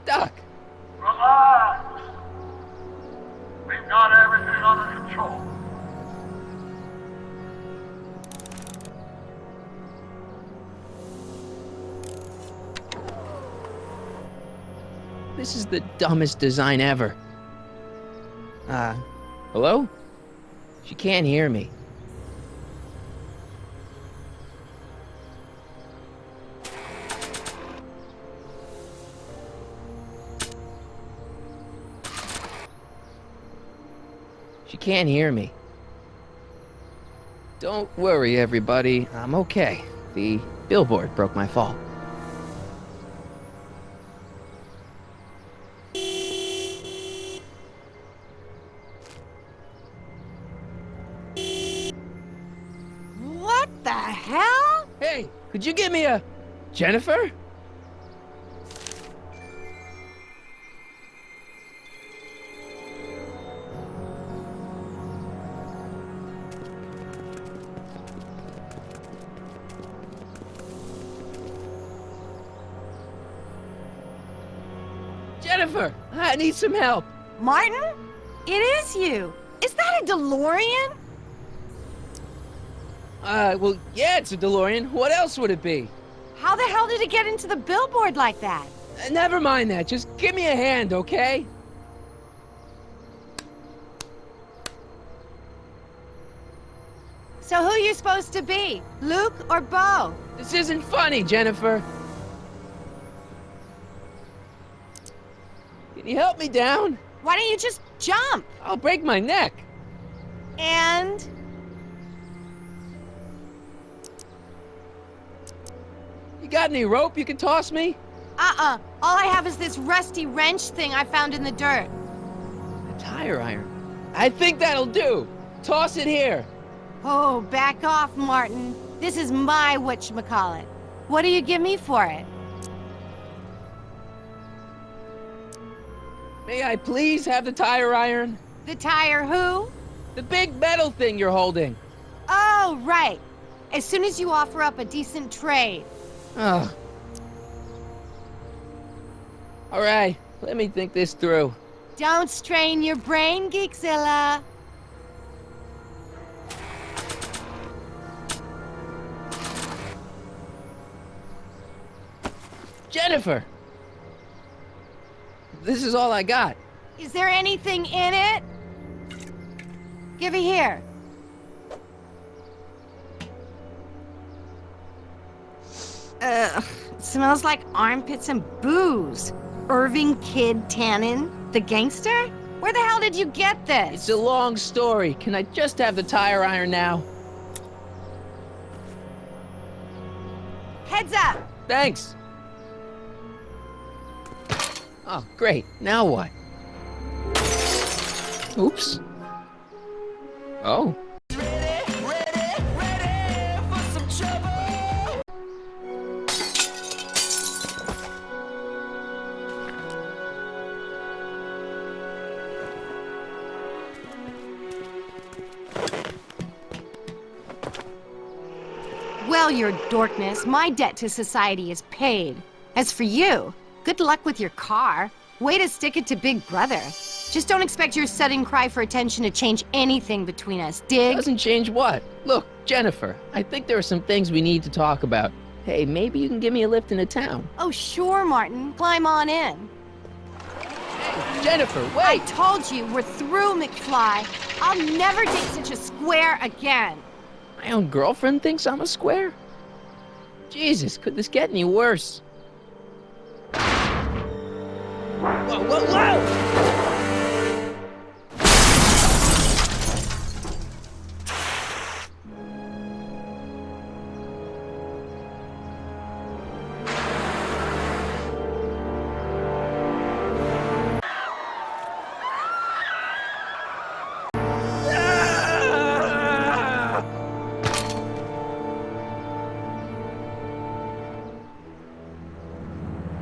Doc! Relax! We've got everything under control. This is the dumbest design ever. Hello? She can't hear me. She can't hear me. Don't worry, everybody. I'm okay. The billboard broke my fall. What the hell? Hey, could you give me a... Jennifer? Jennifer, I need some help. Martin? It is you. Is that a DeLorean? Well, yeah, it's a DeLorean. What else would it be? How the hell did it get into the billboard like that? Never mind that. Just give me a hand, okay? So who you supposed to be? Luke or Bo? This isn't funny, Jennifer. Can you help me down? Why don't you just jump? I'll break my neck. And... You got any rope you can toss me? All I have is this rusty wrench thing I found in the dirt. A tire iron. I think that'll do. Toss it here. Oh, back off, Martin. This is my whatchamacallit. What do you give me for it? May I please have the tire iron? The tire who? The big metal thing you're holding. Oh, right. As soon as you offer up a decent trade. Ugh. All right, let me think this through. Don't strain your brain, Geekzilla. Jennifer! This is all I got. Is there anything in it? Give it here. Ugh, it smells like armpits and booze. Irving Kid Tannen, the gangster? Where the hell did you get this? It's a long story. Can I just have the tire iron now? Heads up! Thanks. Oh, great. Now what? Oops. Oh. Well, your dorkness, my debt to society is paid. As for you, good luck with your car. Way to stick it to Big Brother. Just don't expect your sudden cry for attention to change anything between us, dig? Doesn't change what? Look, Jennifer, I think there are some things we need to talk about. Hey, maybe you can give me a lift into town. Oh, sure, Martin. Climb on in. Hey, Jennifer, I wait! told you, we're through, McFly. I'll never date such a square again. My own girlfriend thinks I'm a square? Jesus, could this get any worse? Whoa, whoa, whoa!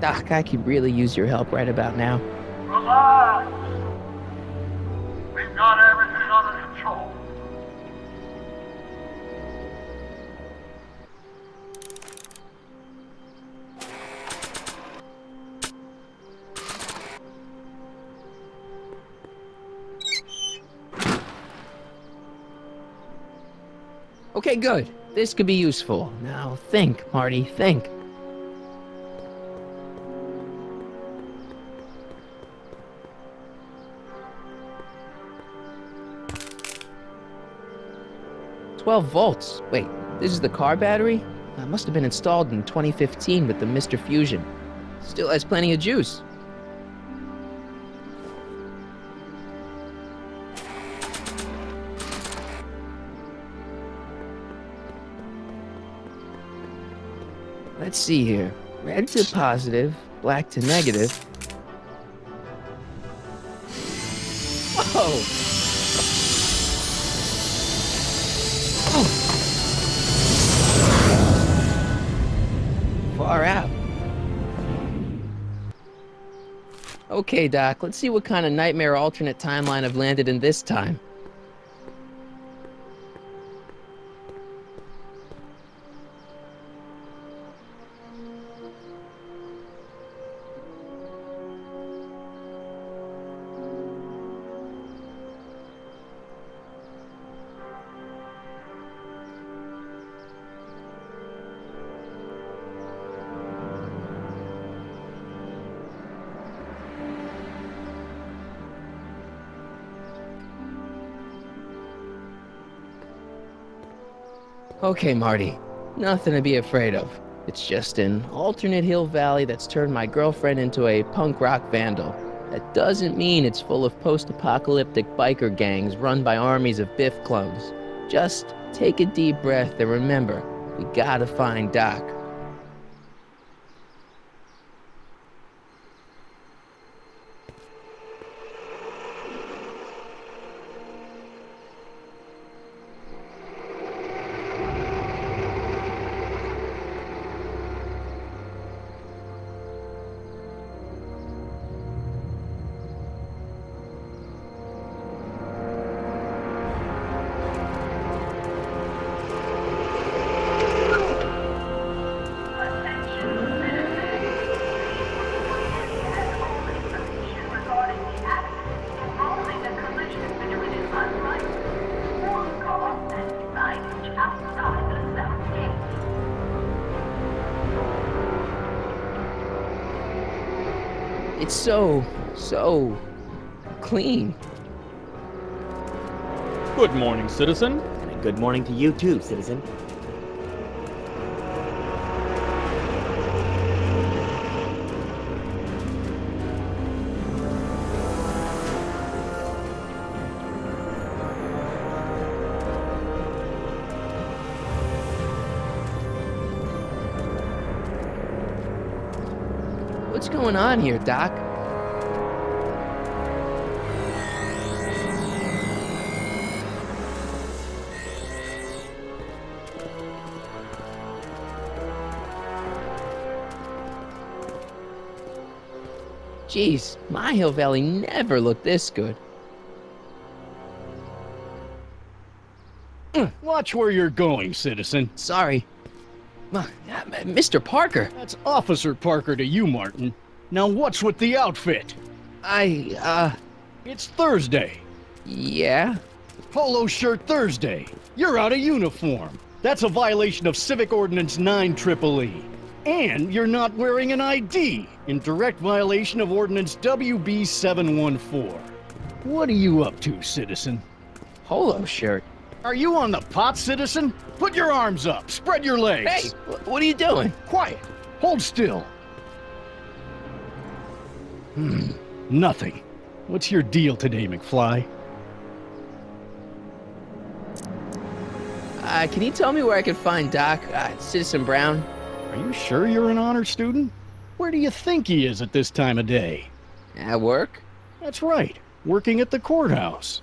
Doc, I could really use your help right about now. Relax. We've got everything under control. Okay, good. This could be useful. Now think, Marty, think. $12 volts. Wait, this is the car battery? That must have been installed in 2015 with the Mr. Fusion. Still has plenty of juice. Let's see here. Red to positive, black to negative. Whoa! Far out. Okay, Doc, let's see what kind of nightmare alternate timeline I've landed in this time. Okay, Marty. Nothing to be afraid of. It's just an alternate hill valley that's turned my girlfriend into a punk rock vandal. That doesn't mean it's full of post-apocalyptic biker gangs run by armies of Biff clones. Just take a deep breath and remember, we gotta find Doc. It's so clean. Good morning, citizen. And good morning to you too, citizen. What's going on here, Doc? Geez, my Hill Valley never looked this good. Watch where you're going, citizen. Sorry. Mr. Parker, That's Officer Parker to you, Martin. Now what's with the outfit? It's Thursday. Yeah? Polo shirt Thursday. You're out of uniform. That's a violation of Civic Ordinance 9EEE. And you're not wearing an ID, in direct violation of Ordinance WB 714. What are you up to, citizen? Polo shirt. Are you on the pot, citizen? Put your arms up, spread your legs. Hey, what are you doing? Quiet. Hold still. Nothing. What's your deal today, McFly? Can you tell me where I can find Doc, Citizen Brown? Are you sure you're an honor student? Where do you think he is at this time of day? At work? That's right, working at the courthouse.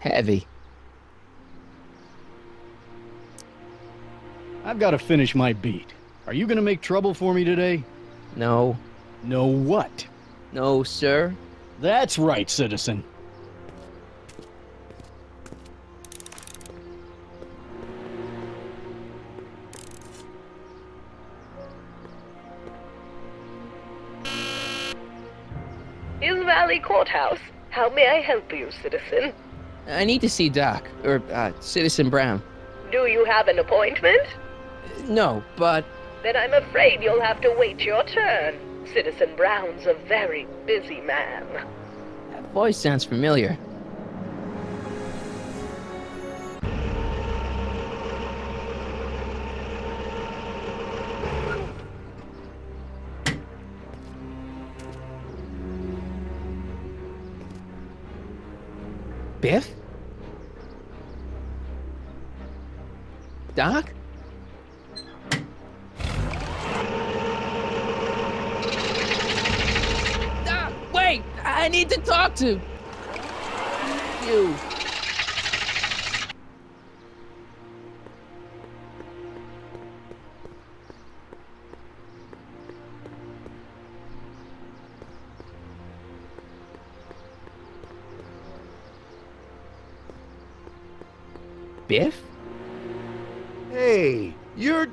Heavy. I've got to finish my beat. Are you gonna make trouble for me today? No. No what? No, sir. That's right, citizen. Hill Valley Courthouse. How may I help you, citizen? I need to see Doc, or, Citizen Brown. Do you have an appointment? No, but... Then I'm afraid you'll have to wait your turn. Citizen Brown's a very busy man. That voice sounds familiar. Biff? Doc? Doc, wait! I need to talk to you. Biff? Hey, you're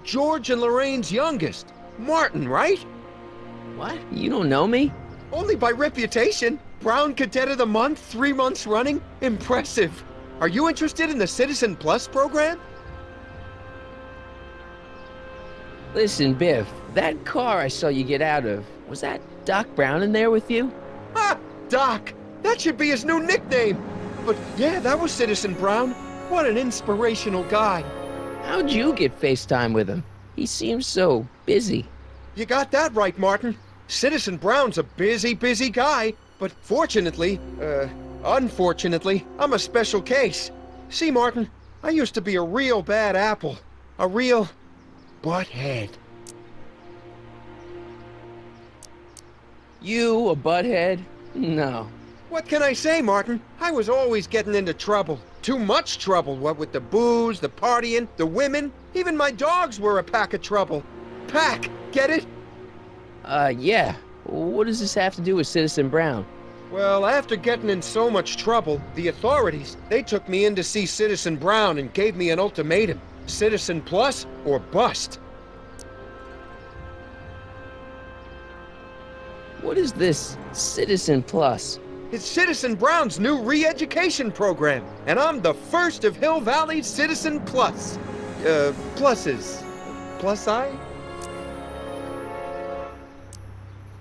George and Lorraine's youngest. Martin, right? What? You don't know me? Only by reputation. Brown Cadet of the Month, 3 months running. Impressive. Are you interested in the Citizen Plus program? Listen, Biff, that car I saw you get out of, was that Doc Brown in there with you? Ha! Doc! That should be his new nickname. But yeah, that was Citizen Brown. What an inspirational guy. How'd you get FaceTime with him? He seems so busy. You got that right, Martin. Citizen Brown's a busy guy. But unfortunately, I'm a special case. See, Martin, I used to be a real bad apple. A real butthead. You a butthead? No. What can I say, Martin? I was always getting into trouble. Too much trouble, what with the booze, the partying, the women. Even my dogs were a pack of trouble. Pack, get it? Yeah. What does this have to do with Citizen Brown? Well, after getting in so much trouble, the authorities, they took me in to see Citizen Brown and gave me an ultimatum. Citizen Plus or bust. What is this Citizen Plus? It's Citizen Brown's new re-education program, and I'm the first of Hill Valley's Citizen Plus. Pluses. Plus I?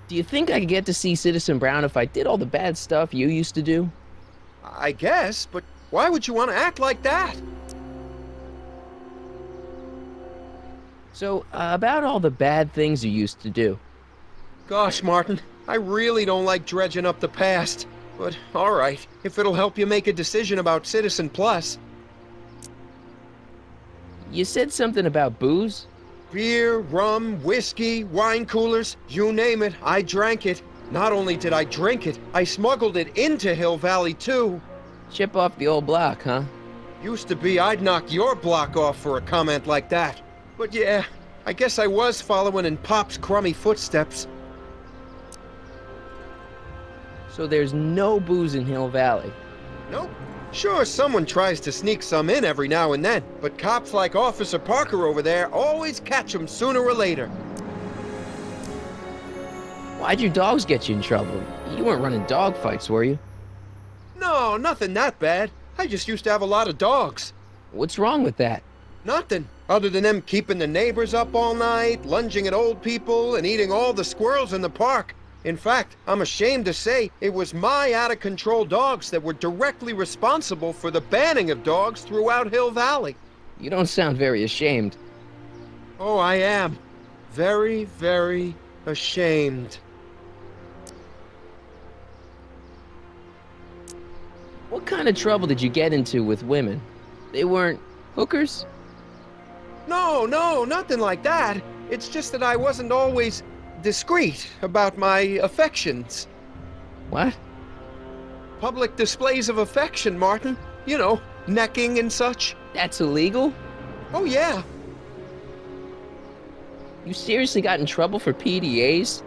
Do you think I could get to see Citizen Brown if I did all the bad stuff you used to do? I guess, but why would you want to act like that? So, about all the bad things you used to do. Gosh, Martin, I really don't like dredging up the past. But, alright, if it'll help you make a decision about Citizen Plus. You said something about booze? Beer, rum, whiskey, wine coolers, you name it, I drank it. Not only did I drink it, I smuggled it into Hill Valley, too. Chip off the old block, huh? Used to be I'd knock your block off for a comment like that. But yeah, I guess I was following in Pop's crummy footsteps. So there's no booze in Hill Valley. Nope. Sure, someone tries to sneak some in every now and then, but cops like Officer Parker over there always catch 'em sooner or later. Why'd your dogs get you in trouble? You weren't running dog fights, were you? No, nothing that bad. I just used to have a lot of dogs. What's wrong with that? Nothing, other than them keeping the neighbors up all night, lunging at old people, and eating all the squirrels in the park. In fact, I'm ashamed to say it was my out-of-control dogs that were directly responsible for the banning of dogs throughout Hill Valley. You don't sound very ashamed. Oh, I am. Very, very ashamed. What kind of trouble did you get into with women? They weren't hookers? No, nothing like that. It's just that I wasn't always discreet about my affections. What? Public displays of affection, Martin. You know, necking and such. That's illegal? Oh, yeah. You seriously got in trouble for PDAs?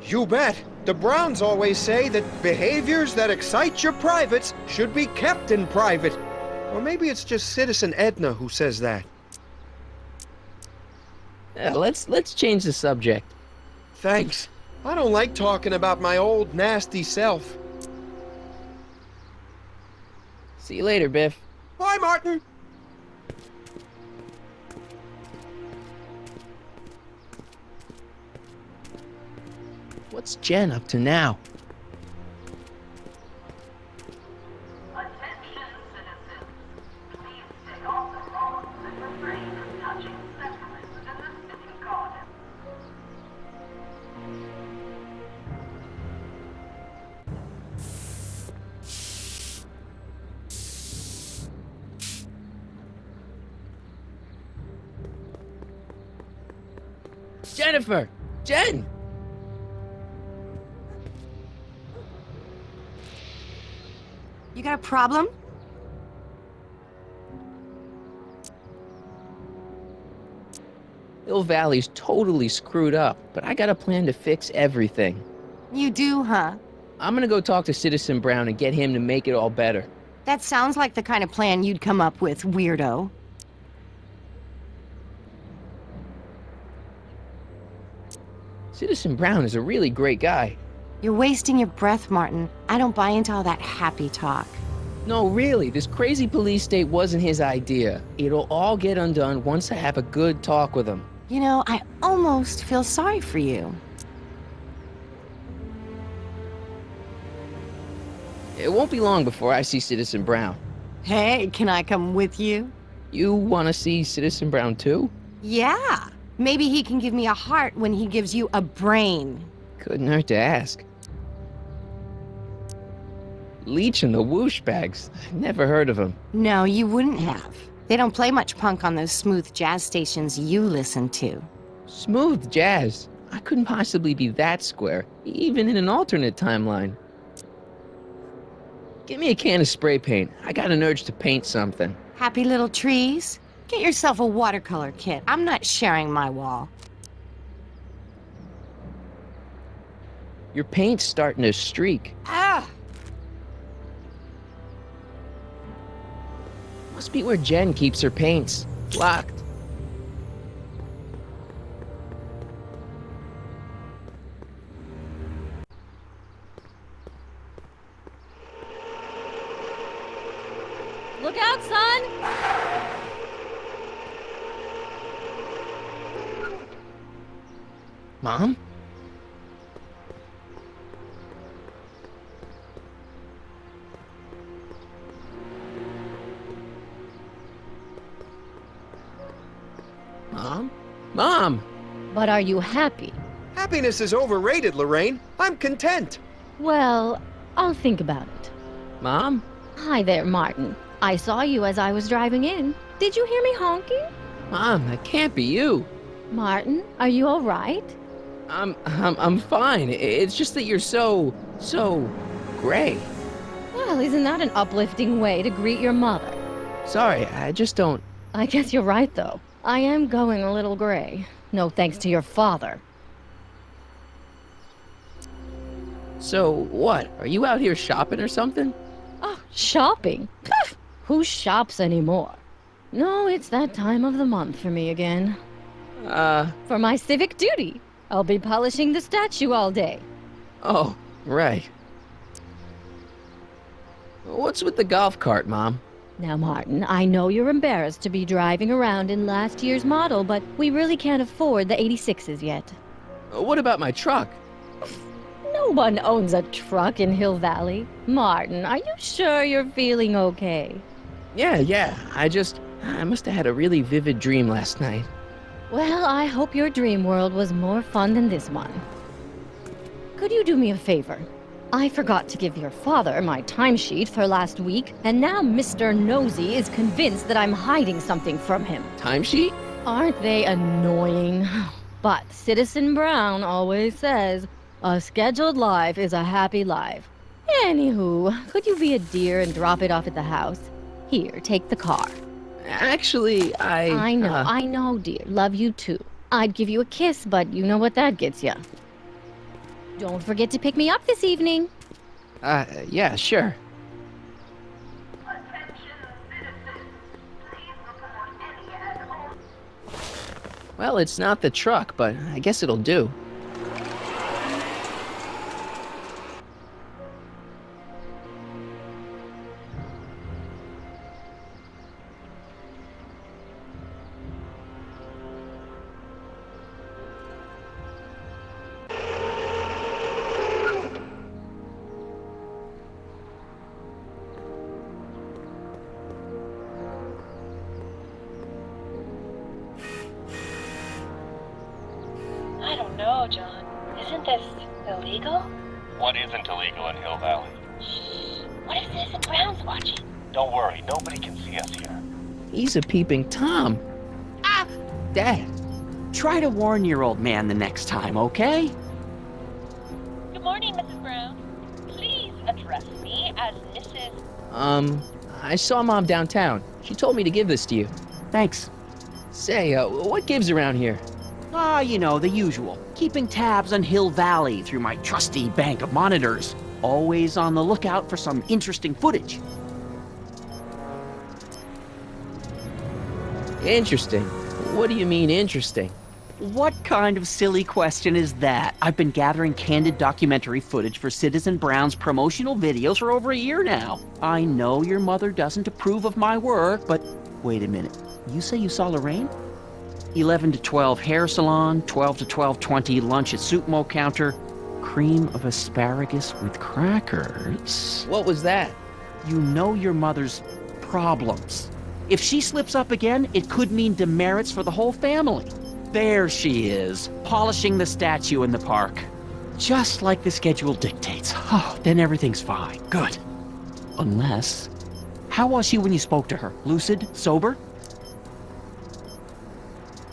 You bet. The Browns always say that behaviors that excite your privates should be kept in private. Or maybe it's just Citizen Edna who says that. Let's change the subject. Thanks. I don't like talking about my old nasty self. See you later, Biff. Bye, Martin. What's Jen up to now? Attention, citizens. Please stay off the roads and refrain from touching specimens in the city garden. Jennifer! Jen! You got a problem? Hill Valley's totally screwed up, but I got a plan to fix everything. You do, huh? I'm gonna go talk to Citizen Brown and get him to make it all better. That sounds like the kind of plan you'd come up with, weirdo. Citizen Brown is a really great guy. You're wasting your breath, Martin. I don't buy into all that happy talk. No, really, this crazy police state wasn't his idea. It'll all get undone once I have a good talk with him. You know, I almost feel sorry for you. It won't be long before I see Citizen Brown. Hey, can I come with you? You want to see Citizen Brown too? Yeah. Maybe he can give me a heart when he gives you a brain. Couldn't hurt to ask. Leech and the Whoosh Bags. Never heard of them. No, you wouldn't have. They don't play much punk on those smooth jazz stations you listen to. Smooth jazz. I couldn't possibly be that square, even in an alternate timeline. Give me a can of spray paint. I got an urge to paint something. Happy little trees? Get yourself a watercolor kit. I'm not sharing my wall. Your paint's starting to streak. Ah! Must be where Jen keeps her paints. Locked. Look out, son! Mom? Mom? Mom! But are you happy? Happiness is overrated, Lorraine. I'm content. Well, I'll think about it. Mom? Hi there, Martin. I saw you as I was driving in. Did you hear me honking? Mom, that can't be you. Martin, are you all right? I'm fine. It's just that you're so gray. Well, isn't that an uplifting way to greet your mother? Sorry, I just don't... I guess you're right, though. I am going a little gray. No thanks to your father. So, what? Are you out here shopping or something? Oh, shopping? Pff, who shops anymore? No, it's that time of the month for me again. For my civic duty. I'll be polishing the statue all day. Oh, right. What's with the golf cart, Mom? Now, Martin, I know you're embarrassed to be driving around in last year's model, but we really can't afford the 86s yet. What about my truck? No one owns a truck in Hill Valley. Martin, are you sure you're feeling okay? Yeah. I must have had a really vivid dream last night. Well, I hope your dream world was more fun than this one. Could you do me a favor? I forgot to give your father my timesheet for last week, and now Mr. Nosy is convinced that I'm hiding something from him. Timesheet? Aren't they annoying? But Citizen Brown always says, a scheduled life is a happy life. Anywho, could you be a dear and drop it off at the house? Here, take the car. Actually, I know, dear. Love you too. I'd give you a kiss, but you know what that gets ya. Don't forget to pick me up this evening. Yeah, sure. Attention citizens. Please report any and all. Well, it's not the truck, but I guess it'll do. I don't know, John. Isn't this illegal? What isn't illegal in Hill Valley? Shh. What if Citizen Brown's watching? Don't worry, nobody can see us here. He's a peeping Tom. Ah! Dad. Try to warn your old man the next time, okay? Good morning, Mrs. Brown. Please address me as Mrs. I saw Mom downtown. She told me to give this to you. Thanks. Say, what gives around here? Ah, you know, the usual. Keeping tabs on Hill Valley through my trusty bank of monitors. Always on the lookout for some interesting footage. Interesting. What do you mean, interesting? What kind of silly question is that? I've been gathering candid documentary footage for Citizen Brown's promotional videos for over a year now. I know your mother doesn't approve of my work, but wait a minute. You say you saw Lorraine? 11 to 12 hair salon, 12 to 12:20 lunch at soup mo counter, cream of asparagus with crackers. What was that? You know your mother's problems. If she slips up again, it could mean demerits for the whole family. There she is, polishing the statue in the park. Just like the schedule dictates. Oh, then everything's fine. Good. Unless... How was she when you spoke to her? Lucid? Sober?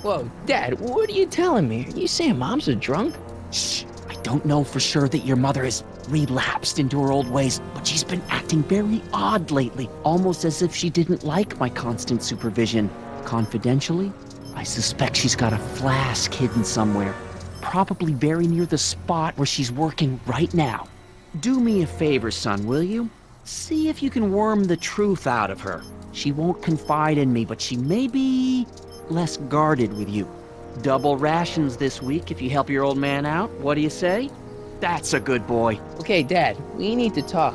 Whoa, Dad, what are you telling me? Are you saying Mom's a drunk? Shh. I don't know for sure that your mother has relapsed into her old ways, but she's been acting very odd lately, almost as if she didn't like my constant supervision. Confidentially, I suspect she's got a flask hidden somewhere, probably very near the spot where she's working right now. Do me a favor, son, will you? See if you can worm the truth out of her. She won't confide in me, but she may be less guarded with you. Double rations this week if you help your old man out. What do you say? That's a good boy. Okay, Dad, we need to talk.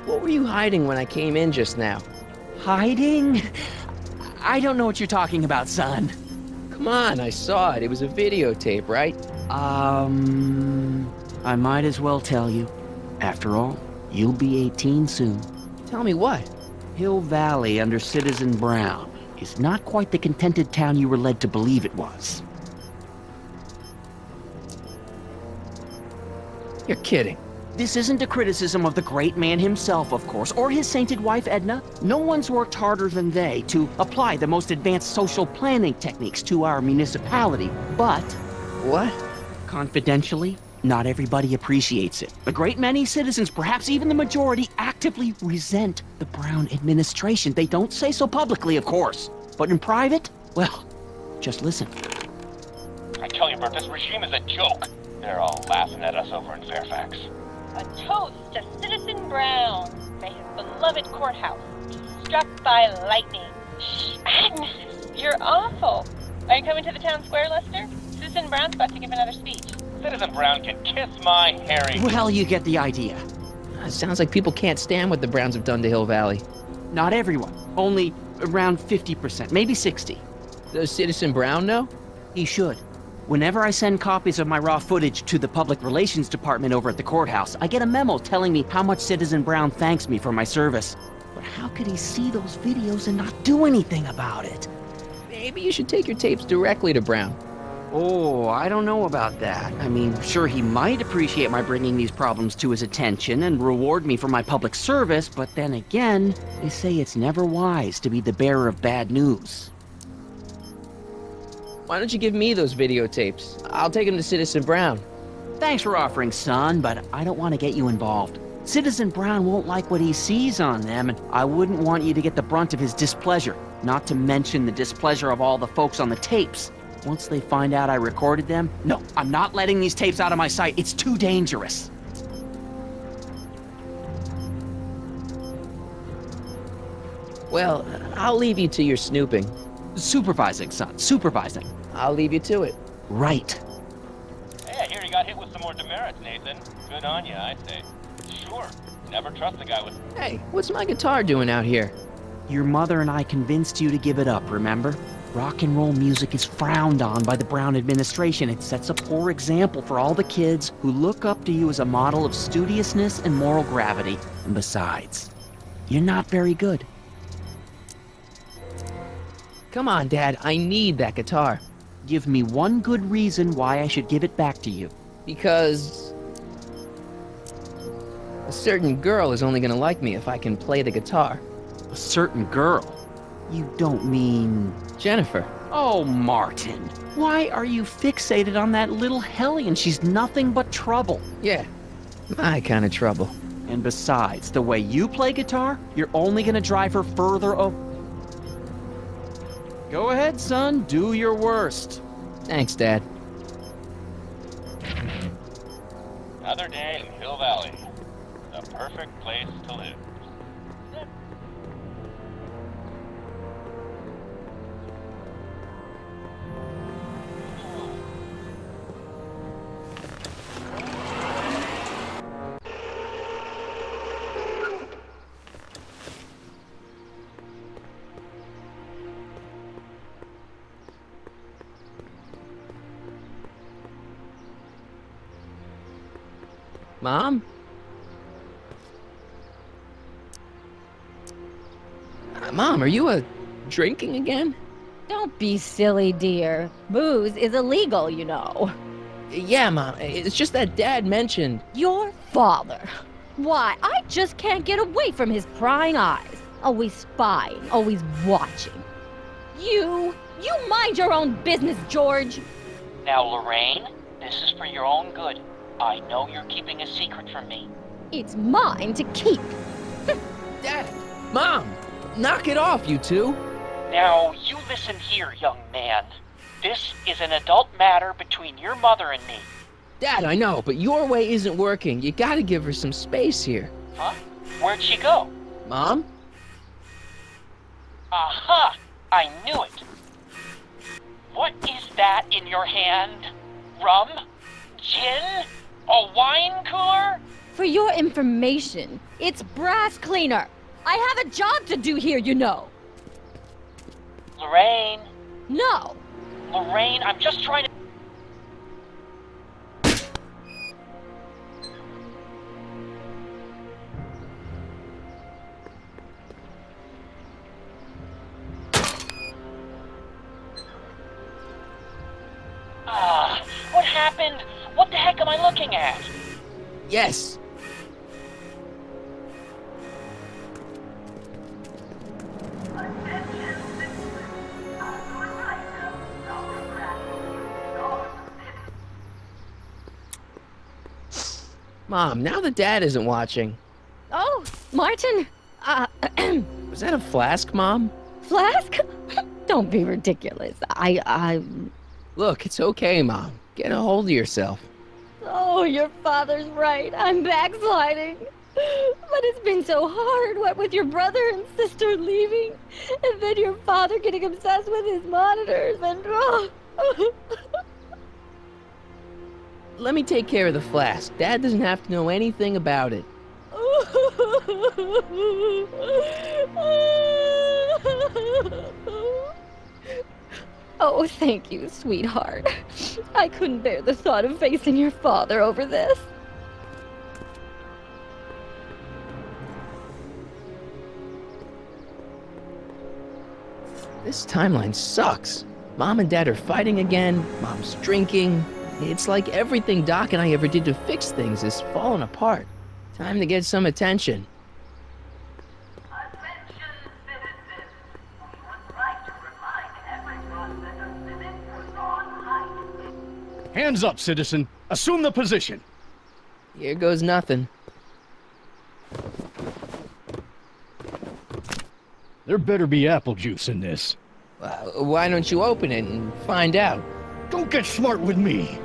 What were you hiding when I came in just now? Hiding? I don't know what you're talking about, son. Come on, I saw it. It was a videotape, right? I might as well tell you. After all, you'll be 18 soon. Tell me what? Hill Valley under Citizen Brown is not quite the contented town you were led to believe it was. You're kidding. This isn't a criticism of the great man himself, of course, or his sainted wife, Edna. No one's worked harder than they to apply the most advanced social planning techniques to our municipality, but... What? Confidentially, Not everybody appreciates it. A great many citizens, perhaps even the majority, actively resent the Brown administration. They don't say so publicly, of course. But in private, well, just listen. I tell you, Bert, this regime is a joke. They're all laughing at us over in Fairfax. A toast to Citizen Brown. May his beloved courthouse be struck by lightning. Shh, Agnes, you're awful. Are you coming to the town square, Lester? Citizen Brown's about to give another speech. Citizen Brown can kiss my hairy... Well, you get the idea. Sounds like people can't stand what the Browns have done to Hill Valley. Not everyone. Only around 50%, maybe 60. Does Citizen Brown know? He should. Whenever I send copies of my raw footage to the Public Relations Department over at the courthouse, I get a memo telling me how much Citizen Brown thanks me for my service. But how could he see those videos and not do anything about it? Maybe you should take your tapes directly to Brown. Oh, I don't know about that. I mean, sure, he might appreciate my bringing these problems to his attention and reward me for my public service, but then again, they say it's never wise to be the bearer of bad news. Why don't you give me those videotapes? I'll take them to Citizen Brown. Thanks for offering, son, but I don't want to get you involved. Citizen Brown won't like what he sees on them, and I wouldn't want you to get the brunt of his displeasure, not to mention the displeasure of all the folks on the tapes. Once they find out I recorded them, no, I'm not letting these tapes out of my sight. It's too dangerous. Well, I'll leave you to your snooping. Supervising, son, supervising. I'll leave you to it. Right. Hey, I hear you got hit with some more demerits, Nathan. Good on you, I say. Sure. Never trust a guy with... Hey, what's my guitar doing out here? Your mother and I convinced you to give it up, remember? Rock and roll music is frowned on by the Brown administration. It sets a poor example for all the kids who look up to you as a model of studiousness and moral gravity. And besides, you're not very good. Come on, Dad, I need that guitar. Give me one good reason why I should give it back to you. Because... a certain girl is only gonna like me if I can play the guitar. A certain girl? You don't mean... Jennifer. Oh, Martin. Why are you fixated on that little hellion? She's nothing but trouble. Yeah, my kind of trouble. And besides, the way you play guitar, you're only gonna drive her further Go ahead, son. Do your worst. Thanks, Dad. Another day in Hill Valley. The perfect place to live. Mom? Mom, are you drinking again? Don't be silly, dear. Booze is illegal, you know. Yeah, Mom. It's just that Dad mentioned... Your father. Why, I just can't get away from his prying eyes. Always spying, always watching. You mind your own business, George. Now, Lorraine, this is for your own good. I know you're keeping a secret from me. It's mine to keep. Dad! Mom! Knock it off, you two! Now, you listen here, young man. This is an adult matter between your mother and me. Dad, I know, but your way isn't working. You gotta give her some space here. Huh? Where'd she go? Mom? Aha! I knew it. What is that in your hand? Rum? Gin? A wine cooler? For your information, it's brass cleaner. I have a job to do here, you know. Lorraine. No. Lorraine, I'm just trying to... What happened? What the heck am I looking at? Yes. Mom, now that Dad isn't watching. Oh, Martin. Was that a flask, Mom? Flask? Don't be ridiculous. Look, it's okay, Mom. Get a hold of yourself. Oh, your father's right. I'm backsliding. But it's been so hard, what with your brother and sister leaving, and then your father getting obsessed with his monitors, and Let me take care of the flask. Dad doesn't have to know anything about it. Oh, thank you, sweetheart. I couldn't bear the thought of facing your father over this. This timeline sucks. Mom and Dad are fighting again. Mom's drinking. It's like everything Doc and I ever did to fix things is falling apart. Time to get some attention. Attention, citizens. We would like to remind everyone that the Civic was on hike. Hands up, citizen. Assume the position. Here goes nothing. There better be apple juice in this. Why don't you open it and find out? Don't get smart with me.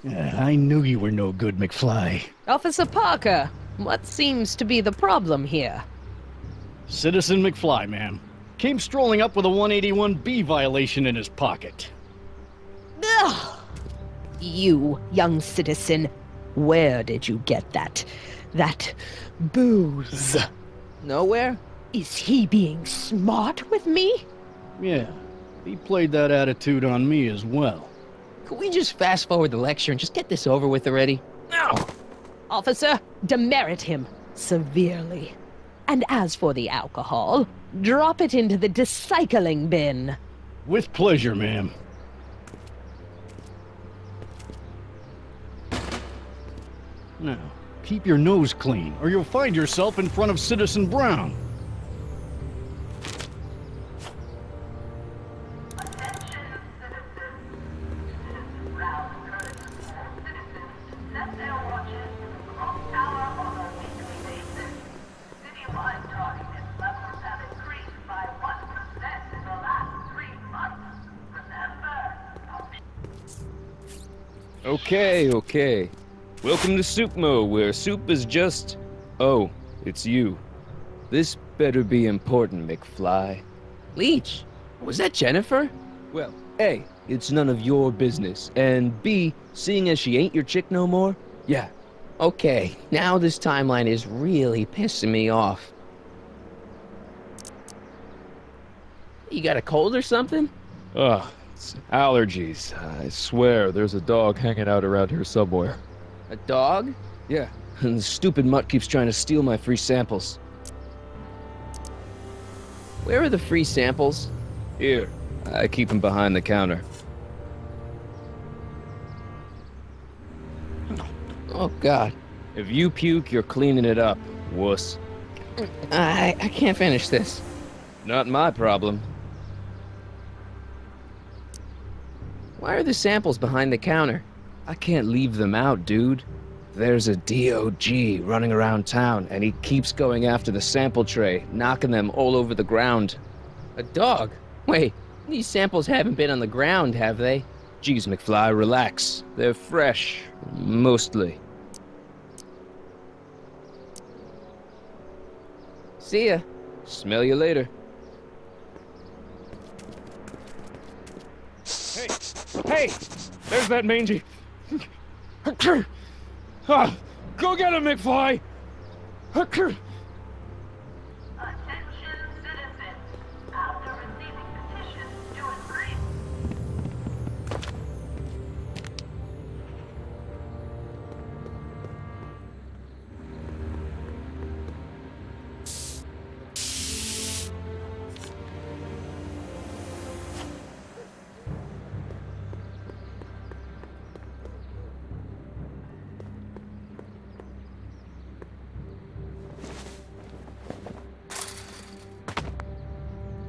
I knew you were no good, McFly. Officer Parker, what seems to be the problem here? Citizen McFly, ma'am. Came strolling up with a 181B violation in his pocket. Ugh! You, young citizen, where did you get that booze? Nowhere? Is he being smart with me? Yeah, he played that attitude on me as well. Could we just fast forward the lecture and just get this over with already? No! Officer, demerit him severely. And as for the alcohol, drop it into the recycling bin. With pleasure, ma'am. Now, keep your nose clean, or you'll find yourself in front of Citizen Brown. Attention, citizens. Citizen Brown encourages all citizens to set their watches to the clock tower on a weekly basis. Citywide tardiness levels have increased by 1% in the last 3 months. Remember, Okay. Welcome to Soupmo, where soup is just... Oh, it's you. This better be important, McFly. Leech, was that Jennifer? Well, A, it's none of your business, and B, seeing as she ain't your chick no more, yeah. Okay, now this timeline is really pissing me off. You got a cold or something? Ugh, it's allergies. I swear, there's a dog hanging out around here somewhere. A dog? Yeah, and the stupid mutt keeps trying to steal my free samples. Where are the free samples? Here, I keep them behind the counter. Oh, God. If you puke, you're cleaning it up, wuss. I can't finish this. Not my problem. Why are the samples behind the counter? I can't leave them out, dude. There's a DOG running around town, and he keeps going after the sample tray, knocking them all over the ground. A dog? Wait, these samples haven't been on the ground, have they? Geez, McFly, relax. They're fresh. Mostly. See ya. Smell you later. Hey! There's that mangy. Go get him, McFly! attention, citizens. After receiving petitions to agree.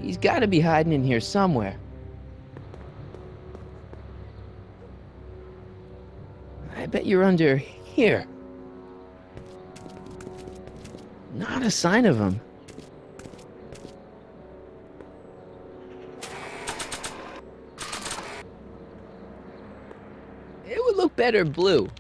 He's gotta be hiding in here somewhere. you're under here. Not a sign of him. It would look better blue.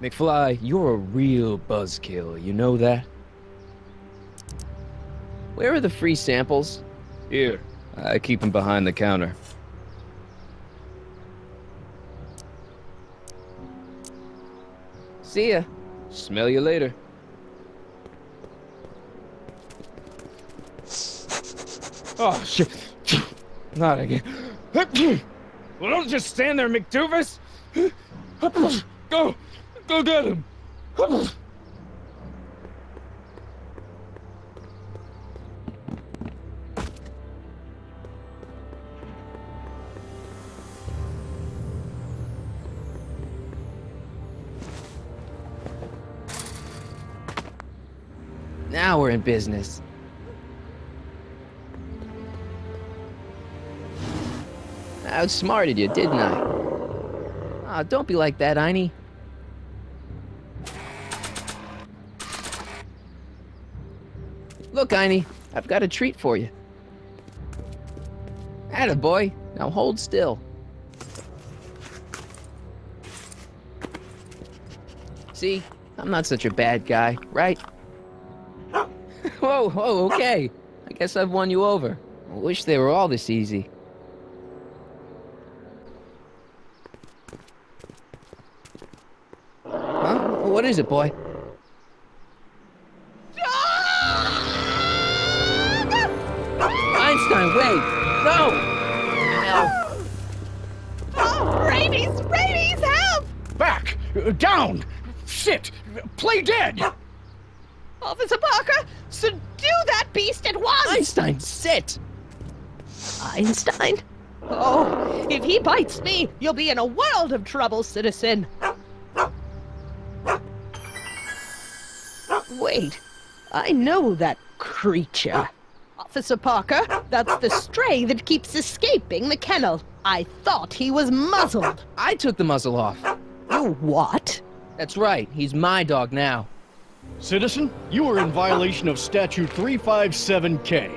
McFly, you're a real buzzkill, you know that? Where are the free samples? Here, I keep them behind the counter. See ya. Smell you later. Oh, shit. Not again. Well, don't just stand there, McDoofus. Go! Go get him! Now we're in business. I outsmarted you, didn't I? Ah, don't be like that, Einie. Look, Einie, I've got a treat for you. Attaboy, now hold still. See, I'm not such a bad guy, right? Whoa, okay. I guess I've won you over. I wish they were all this easy. Huh? What is it, boy? Einstein, wait! No! Ow. Oh, rabies! Rabies, help! Back! Down! Sit! Play dead! Officer Parker, subdue that beast at once! Einstein, sit! Einstein? Oh, if he bites me, you'll be in a world of trouble, citizen. Wait, I know that creature. Officer Parker, that's the stray that keeps escaping the kennel. I thought he was muzzled. I took the muzzle off. You what? That's right, he's my dog now. Citizen, you are in violation of Statute 357K.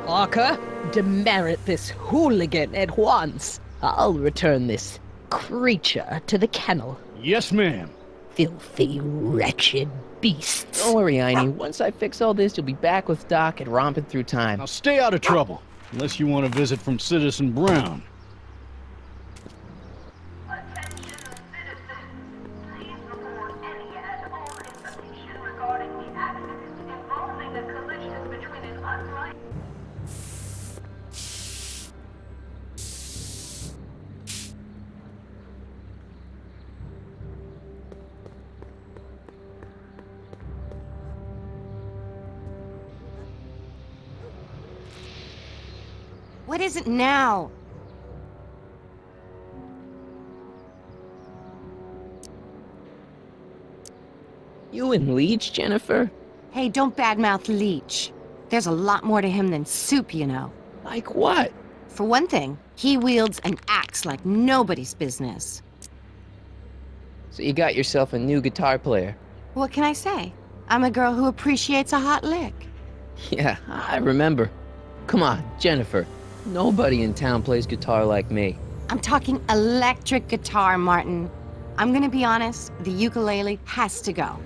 Parker, demerit this hooligan at once. I'll return this creature to the kennel. Yes, ma'am. Filthy, wretched beasts. Don't worry, Einie. Once I fix all this, you'll be back with Doc and romping through time. Now stay out of trouble, unless you want a visit from Citizen Brown. Attention citizens. Please report any and all information regarding the accident involving a collision between an unlicensed... What is it now? You and Leech, Jennifer? Hey, don't badmouth Leech. There's a lot more to him than soup, you know. Like what? For one thing, he wields an axe like nobody's business. So you got yourself a new guitar player. What can I say? I'm a girl who appreciates a hot lick. Yeah, I remember. Come on, Jennifer. Nobody in town plays guitar like me. I'm talking electric guitar, Martin. I'm gonna be honest, the ukulele has to go.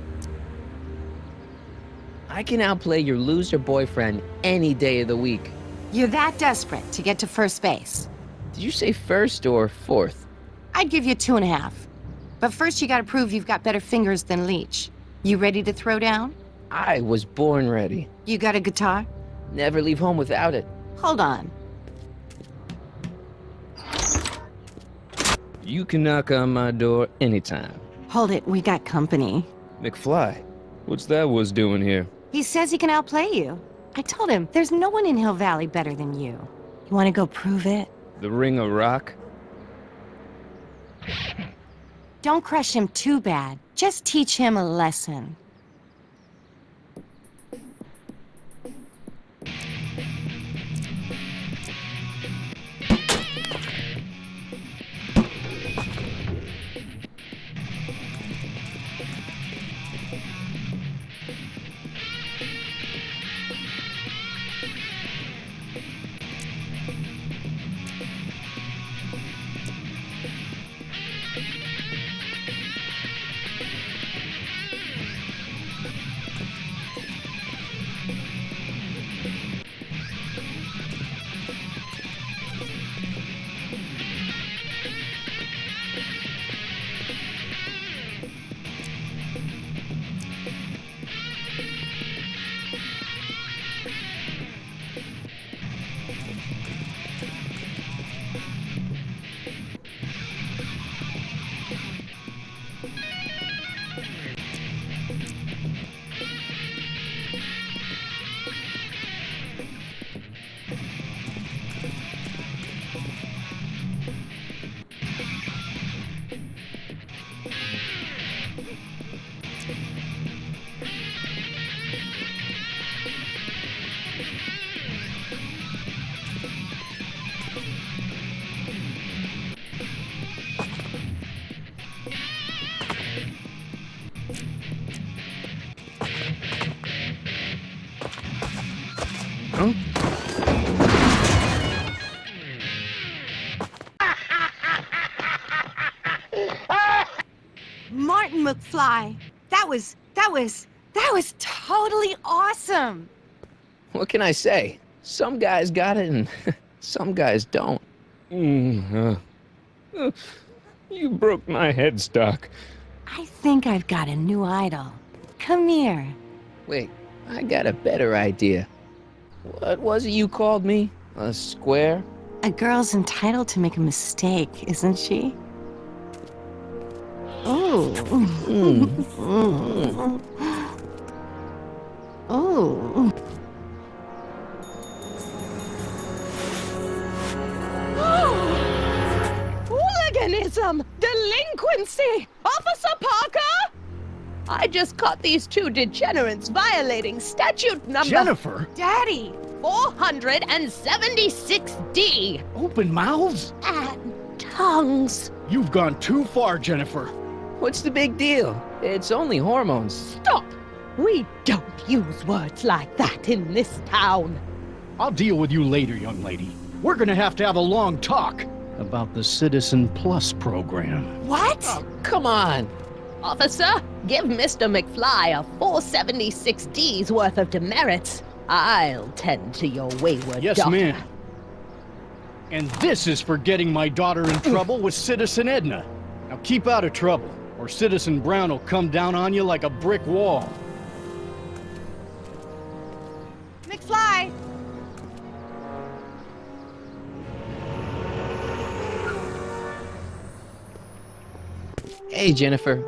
I can outplay your loser boyfriend any day of the week. You're that desperate to get to first base. Did you say first or fourth? I'd give you 2.5. But first you gotta prove you've got better fingers than Leech. You ready to throw down? I was born ready. You got a guitar? Never leave home without it. Hold on. You can knock on my door anytime. Hold it, we got company. McFly, what's that was doing here? He says he can outplay you. I told him, there's no one in Hill Valley better than you. You want to go prove it? The Ring of Rock? Don't crush him too bad. Just teach him a lesson. Huh? Martin McFly, that was totally awesome. What can I say? Some guys got it and some guys don't. You broke my headstock. I think I've got a new idol. Come here. Wait, I got a better idea. What was it you called me? A square? A girl's entitled to make a mistake, isn't she? Oh. Oh. Hooliganism! Delinquency! Officer Parker! I just caught these two degenerates violating statute number... Jennifer! Daddy! 476D! Open mouths? And tongues. You've gone too far, Jennifer. What's the big deal? It's only hormones. Stop! We don't use words like that in this town. I'll deal with you later, young lady. We're gonna have to have a long talk about the Citizen Plus program. What? Oh, come on. Officer, give Mr. McFly a 476D's worth of demerits. I'll tend to your wayward Yes, daughter. ma'am. And this is for getting my daughter in trouble with Citizen Edna. Now keep out of trouble, or Citizen Brown will come down on you like a brick wall. McFly! Hey, Jennifer.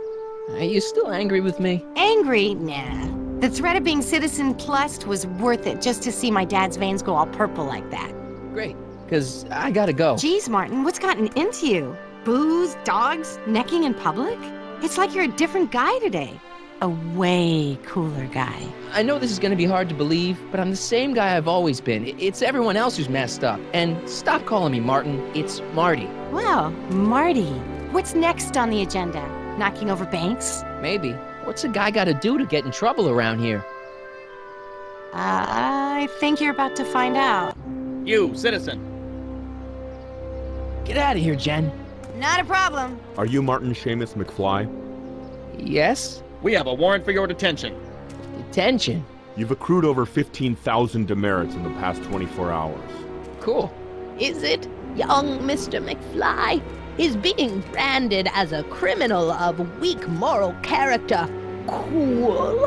Are you still angry with me? Angry? Nah. The threat of being Citizen Plus was worth it just to see my dad's veins go all purple like that. Great, because I gotta go. Geez, Martin, what's gotten into you? Booze, dogs, necking in public? It's like you're a different guy today. A way cooler guy. I know this is gonna be hard to believe, but I'm the same guy I've always been. It's everyone else who's messed up. And stop calling me Martin. It's Marty. Well, Marty, what's next on the agenda? Knocking over banks? Maybe. What's a guy gotta do to get in trouble around here? I think you're about to find out. You, citizen. Get out of here, Jen. Not a problem. Are you Martin Seamus McFly? Yes? We have a warrant for your detention. Detention? You've accrued over 15,000 demerits in the past 24 hours. Cool. Is it, young Mr. McFly? Is being branded as a criminal of weak moral character cool?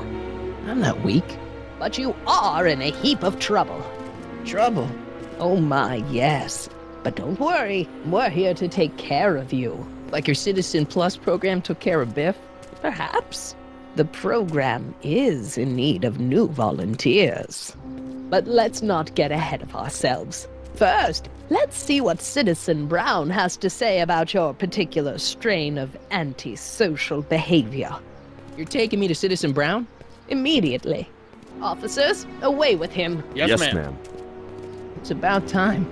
I'm not weak. But you are in a heap of trouble. Trouble? Oh my, yes. But don't worry, we're here to take care of you. Like your Citizen Plus program took care of Biff? Perhaps. The program is in need of new volunteers. But let's not get ahead of ourselves. First, let's see what Citizen Brown has to say about your particular strain of antisocial behavior. You're taking me to Citizen Brown? Immediately. Officers, away with him. Yes, ma'am. It's about time.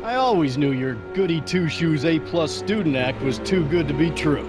I always knew your goody two-shoes A-plus student act was too good to be true.